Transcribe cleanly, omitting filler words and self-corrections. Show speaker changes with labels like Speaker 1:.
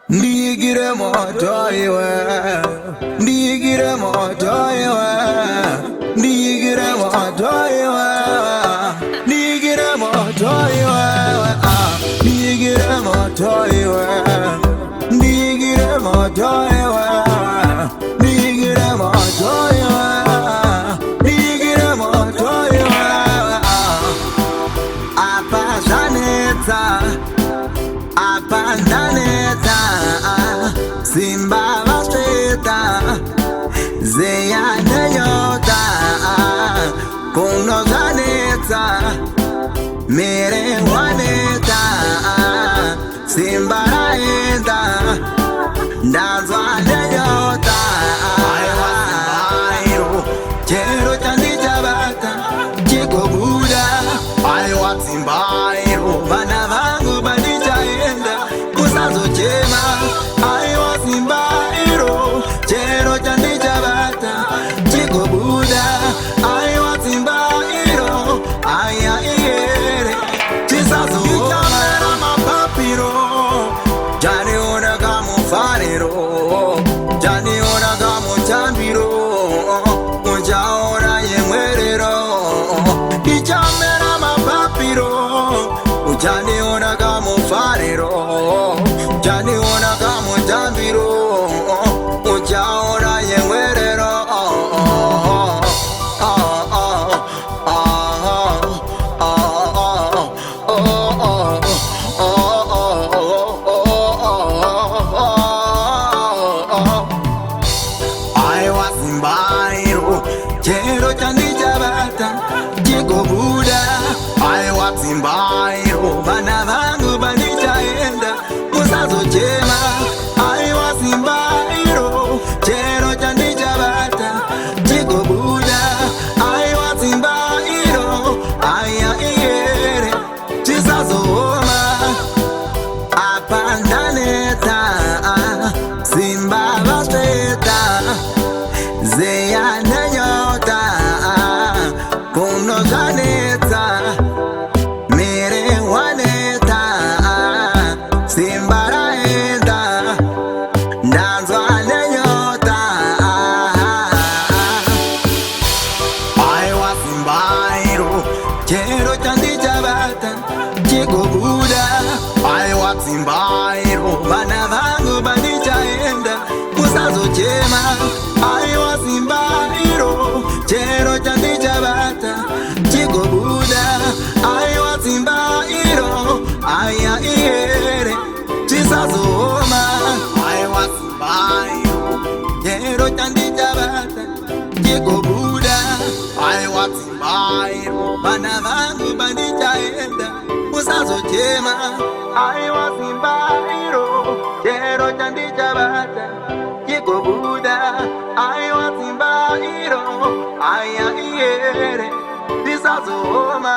Speaker 1: Ndigire moto iwe, ndigire moto iwe, ndigire moto iwe, ndigire moto iwe, ndigire moto iwe, ndigire moto iwe, ndigire moto iwe, ndigire moto iwe, apazaneta, apandaneta, simba vasteta, zeyane yota, kunozaneta, mere waneta, simba raenda, ndazwane yota, chero chandi chabata, chiko buda, aiwa simbairo, bana vangu banichaenda, kusazo chema, aiwa simbairo, chero chandi chabata, chiko buda, aiwa simbairo, aya iere, chisazo ikamera mapapiro, jani ona kamo farero, jani ona kamo chambiro, ujaora yemwerero, ichamera mapapiro, ujani ona kamo farero, jani ona kamo chambiro, ujaora yemwerero. Aiwa simbairo, chero chandi chabata, chiko buda. Aiwa simbairo, bana vangu banichaenda, kusazo chema. Aiwa simbairo, chero chandi chabata, chiko buda. Aiwa simbairo, aya iere, chisazo oma, apandaneta, simba vasteta, zeyane yota, kunozaneta, mere waneta, simba raenda, ndazwane yota, aiwa simbairo, chero chandi chabata, chiko buda, aiwa simbairo, bana vangu banichaenda, kusazo chema, aiwa simbairo, chero chandi chabata, chiko buda, aiwa simbairo, aya iere, chisazo oma, aiwa simbairo, chero chandi chabata, chiko buda, aiwa simbairo, bana vangu banichaenda, kusazo chema, aiwa simbairo, chero chandi chabata, chiko buda, aiwa simbairo, aya iere, chisazo oma.